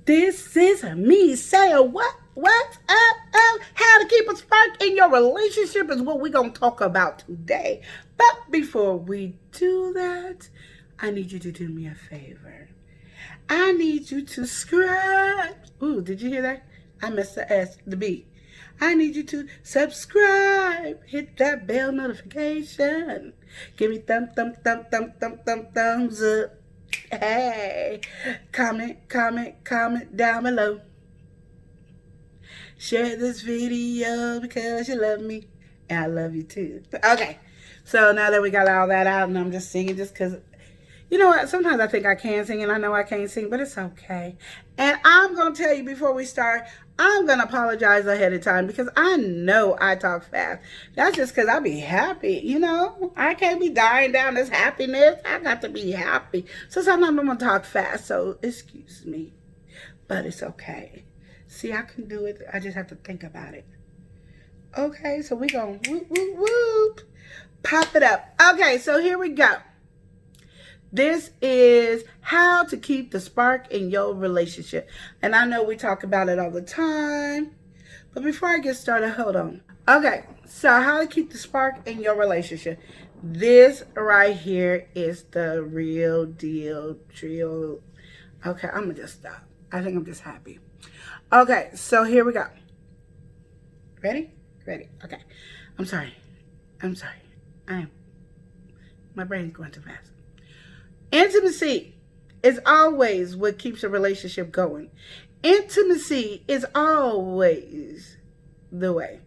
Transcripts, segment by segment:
This is me saying what's up? How to keep a spark in your relationship is what we're going to talk about today. But before we do that, I need you to do me a favor. I need you to subscribe. Ooh, did you hear that? I missed the S, the B. I need you to subscribe. Hit that bell notification. Give me thumbs up. Hey, comment down below. Share this video because you love me and I love you too. Okay, so now that we got all that out and I'm just singing just because, you know what, sometimes I think I can sing and I know I can't sing, but it's okay. And I'm going to tell you before we start, I'm going to apologize ahead of time because I know I talk fast. That's just because I be happy, you know. I can't be dying down this happiness. I got to be happy. So sometimes I'm going to talk fast, so excuse me. But it's okay. See, I can do it. I just have to think about it. Okay, so we going to whoop, whoop, whoop. Pop it up. Okay, so here we go. This is how to keep the spark in your relationship. And I know we talk about it all the time. But before I get started, hold on. Okay, so how to keep the spark in your relationship. This right here is the real deal. Okay, I'm going to just stop. I think I'm just happy. Okay, so here we go. Ready? Ready. Okay. I'm sorry. My brain's going too fast. Intimacy is always what keeps a relationship going. Intimacy is always the way.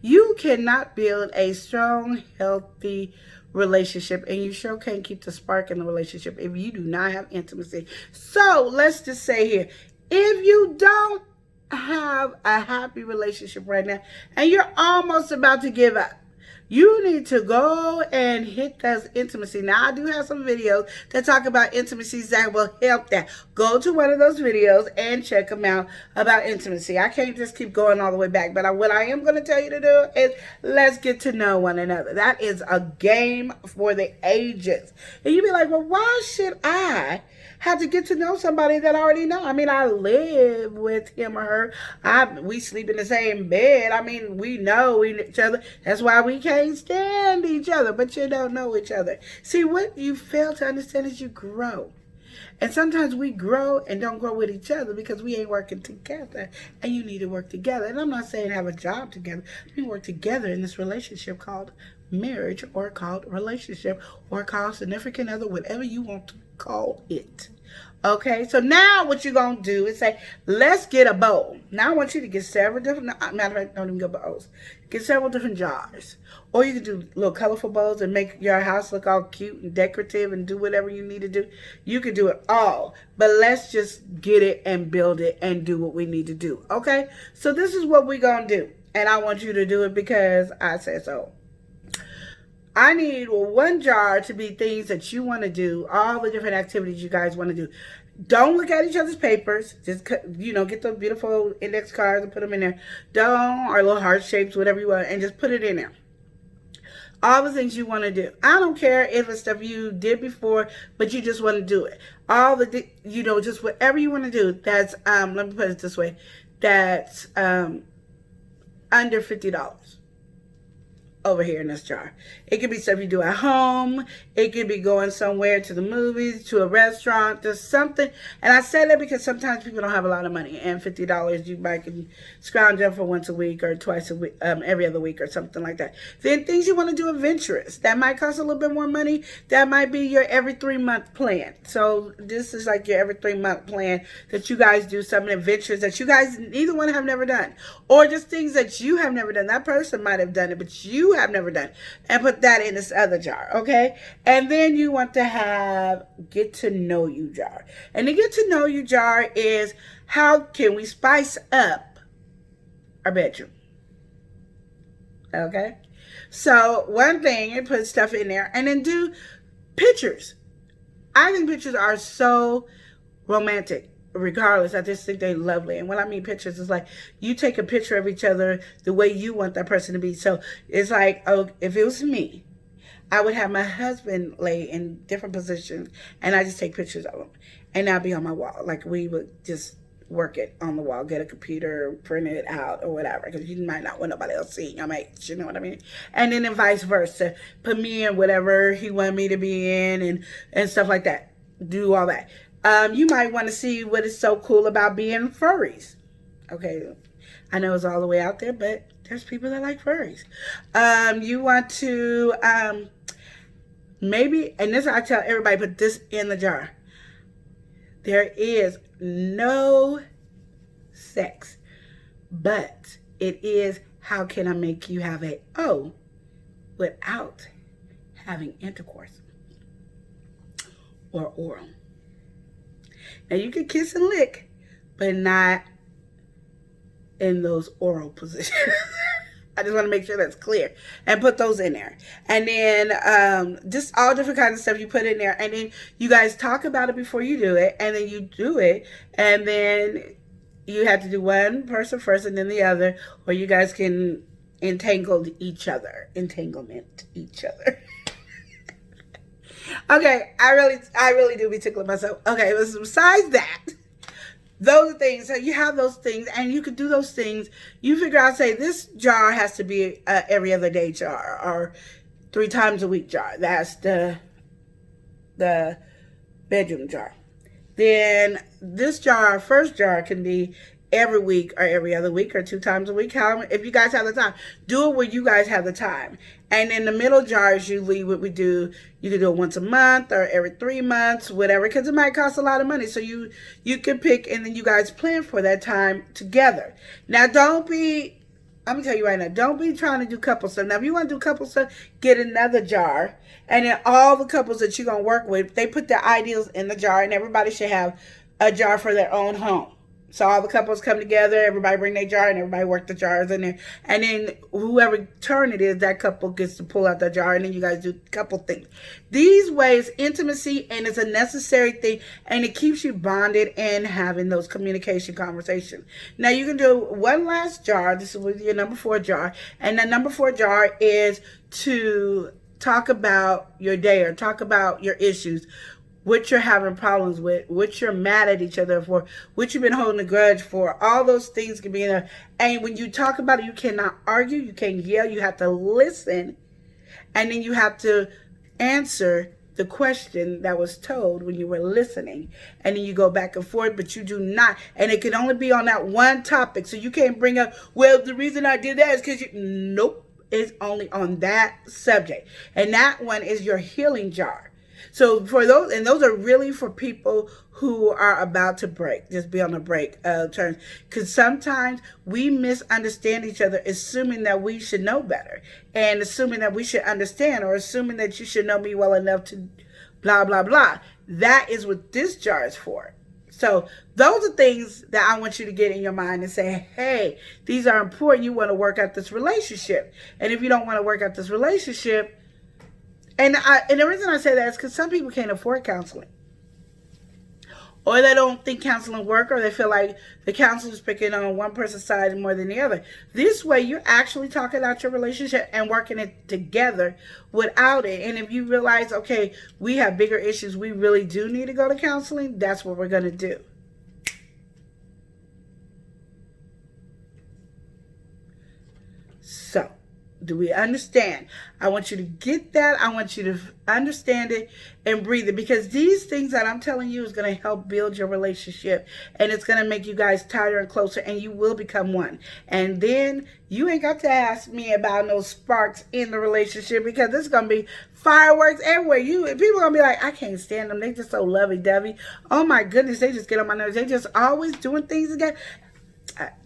You cannot build a strong, healthy relationship, and you sure can't keep the spark in the relationship if you do not have intimacy. So let's just say here, if you don't have a happy relationship right now, and you're almost about to give up, you need to go and hit that intimacy. Now, I do have some videos that talk about intimacies that will help that. Go to one of those videos and check them out about intimacy. I can't just keep going all the way back. But what I am going to tell you to do is let's get to know one another. That is a game for the ages. And you be like, well, why should I have to get to know somebody that I already know? I mean, I live with him or her. We sleep in the same bed. I mean, we know each other. That's why we can't stand each other, but you don't know each other. See, what you fail to understand is you grow. And sometimes we grow and don't grow with each other because we ain't working together. And you need to work together. And I'm not saying have a job together. We work together in this relationship called marriage, or called relationship, or called significant other, whatever you want to call it. Okay, so now what you're going to do is say, let's get a bowl. Now I want you to get several different, matter of fact, don't even get bowls. Get several different jars. Or you can do little colorful bowls and make your house look all cute and decorative and do whatever you need to do. You can do it all. But let's just get it and build it and do what we need to do. Okay, so this is what we're going to do. And I want you to do it because I said so. I need one jar to be things that you want to do, all the different activities you guys want to do. Don't look at each other's papers. Just, get the beautiful index cards and put them in there. Or little heart shapes, whatever you want, and just put it in there. All the things you want to do. I don't care if it's stuff you did before, but you just want to do it. All the, just whatever you want to do. That's, let me put it this way. That's under $50. Over here in this jar. It could be stuff you do at home. It could be going somewhere, to the movies, to a restaurant, to something. And I say that because sometimes people don't have a lot of money, and $50 you might can scrounge up for once a week or twice a week, every other week or something like that. Then things you want to do adventurous. That might cost a little bit more money. That might be your every 3-month plan. So this is like your every 3-month plan that you guys do something adventurous that you guys either one have never done, or just things that you have never done. That person might have done it, but you have never done, and put that in this other jar. Okay, and then you want to have get to know you jar. And the get to know you jar is how can we spice up our bedroom. Okay, so one thing, you put stuff in there, and then do pictures. I think pictures are so romantic. Regardless, I just think they're lovely. And when I mean pictures, it's like you take a picture of each other the way you want that person to be. So it's like, oh, if it was me, I would have my husband lay in different positions, and I just take pictures of him, and I'll be on my wall. Like we would just work it on the wall, get a computer, print it out or whatever, because you might not want nobody else seeing your mates, you know what I mean? And then vice versa, put me in whatever he wanted me to be in, and stuff like that. Do all that. You might want to see what is so cool about being furries. Okay, I know it's all the way out there, but there's people that like furries. You want to maybe, and this I tell everybody, put this in the jar. There is no sex, but it is how can I make you have a O without having intercourse or oral. Now you can kiss and lick, but not in those oral positions. I just want to make sure that's clear and put those in there. And then just all different kinds of stuff you put in there. And then you guys talk about it before you do it. And then you do it. And then you have to do one person first and then the other. Or you guys can entanglement each other. Okay, I really do be tickling myself. Okay, besides that, those are things. So you have those things, and you could do those things. You figure out, say, this jar has to be every other day jar or 3 times a week jar. That's the bedroom jar. Then this jar, first jar, can be every week or every other week or 2 times a week. If you guys have the time, do it where you guys have the time. And in the middle jar is usually what we do. You can do it once a month or every 3 months, whatever, because it might cost a lot of money. So you can pick, and then you guys plan for that time together. Now, I'm going to tell you right now, don't be trying to do couple stuff. Now, if you want to do couple stuff, get another jar. And then all the couples that you're going to work with, they put their ideals in the jar, and everybody should have a jar for their own home. So all the couples come together, everybody bring their jar, and everybody work the jars in there. And then whoever turn it is, that couple gets to pull out the jar, and then you guys do a couple things. These ways, intimacy, and it's a necessary thing, and it keeps you bonded and having those communication conversations. Now, you can do one last jar. This is with your number 4 jar. And the number 4 jar is to talk about your day or talk about your issues, what you're having problems with, what you're mad at each other for, what you've been holding a grudge for. All those things can be in there. And when you talk about it, you cannot argue, you can't yell, you have to listen, and then you have to answer the question that was told when you were listening. And then you go back and forth, but you do not. And it can only be on that one topic. So you can't bring up, well, the reason I did that is because you, nope, it's only on that subject. And that one is your healing jar. So for those, and those are really for people who are about to break, just be on a break terms. Because sometimes we misunderstand each other, assuming that we should know better, and assuming that we should understand, or assuming that you should know me well enough to blah, blah, blah. That is what this jar is for. So those are things that I want you to get in your mind and say, hey, these are important. You want to work out this relationship. And if you don't want to work out this relationship, and the reason I say that is because some people can't afford counseling. Or they don't think counseling work, or they feel like the counselor's picking on one person's side more than the other. This way, you're actually talking out your relationship and working it together without it. And if you realize, okay, we have bigger issues, we really do need to go to counseling, that's what we're going to do. So, do we understand? I want you to get that. I want you to understand it and breathe it, because these things that I'm telling you is going to help build your relationship, and it's going to make you guys tighter and closer, and you will become one. And then you ain't got to ask me about no sparks in the relationship, because it's going to be fireworks everywhere. People are going to be like, I can't stand them. They just so lovey-dovey. Oh my goodness, they just get on my nerves. They just always doing things again.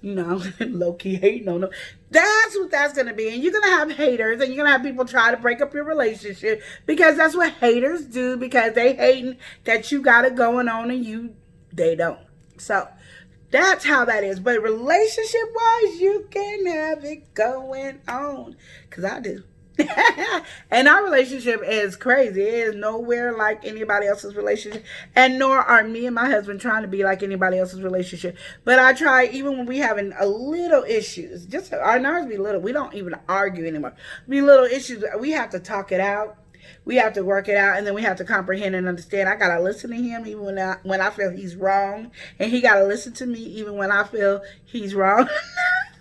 Low-key hating on them. That's what that's going to be. And you're going to have haters, and you're going to have people try to break up your relationship, because that's what haters do, because they hating that you got it going on and they don't. So that's how that is. But relationship-wise, you can have it going on, because I do. And our relationship is crazy. It is nowhere like anybody else's relationship, and nor are me and my husband trying to be like anybody else's relationship. But I try, even when we having a little issues, just our nerves be little, we don't even argue anymore. Be little issues, we have to talk it out, We have to work it out, and then we have to comprehend and understand. I gotta listen to him even when I feel he's wrong, and he gotta listen to me even when I feel he's wrong.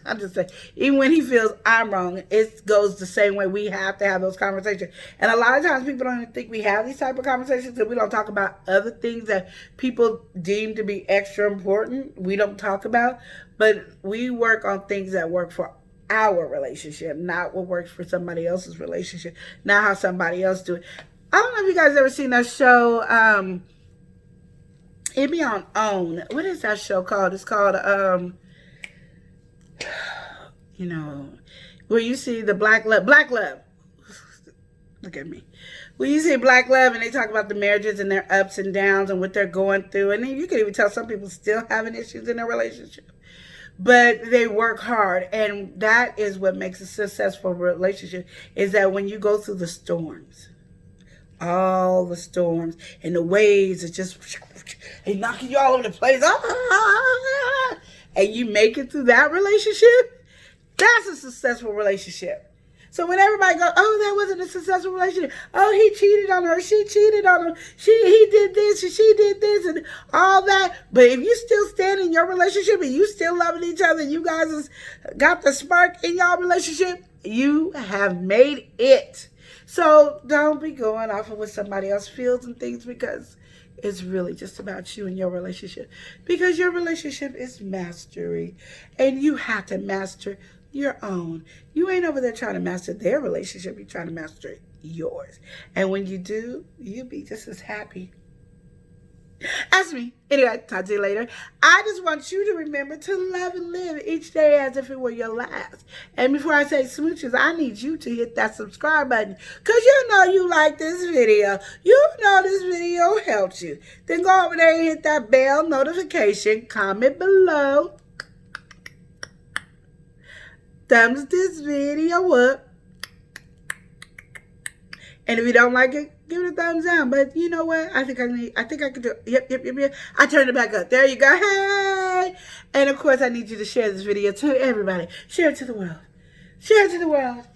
I'm just saying, even when he feels I'm wrong, it goes the same way. We have to have those conversations. And a lot of times people don't even think we have these type of conversations because we don't talk about other things that people deem to be extra important. We don't talk about, but we work on things that work for our relationship, not what works for somebody else's relationship, not how somebody else do it. I don't know if you guys ever seen that show. It be on OWN. What is that show called? It's called you know, where you see the Black Love. Look at me. When you see Black Love and they talk about the marriages and their ups and downs and what they're going through, and then you can even tell some people still having issues in their relationship, but they work hard, and that is what makes a successful relationship, is that when you go through the storms, all the storms and the waves are just they knocking you all over the place, and you make it through that relationship, that's a successful relationship. So when everybody goes, oh, that wasn't a successful relationship. Oh, he cheated on her. She cheated on him. He did this and she did this and all that. But if you still stand in your relationship and you still loving each other, and you guys got the spark in your relationship, you have made it. So don't be going off of what somebody else feels and things, because it's really just about you and your relationship. Because your relationship is mastery, and you have to master your own. You ain't over there trying to master their relationship. You're trying to master yours. And when you do, you'll be just as happy. That's me. Anyway, talk to you later. I just want you to remember to love and live each day as if it were your last. And before I say smooches, I need you to hit that subscribe button, because you know you like this video. You know this video helped you. Then go over there and hit that bell notification. Comment below. Thumbs this video up. And if you don't like it, give it a thumbs down. But you know what? I think I can do it. Yep. I turned it back up. There you go. Hey! And of course, I need you to share this video to everybody. Share it to the world. Share it to the world.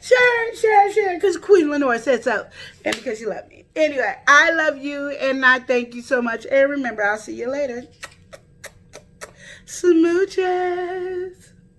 Share. Because Queen Lenore said so. And because you love me. Anyway, I love you and I thank you so much. And remember, I'll see you later. Smooches.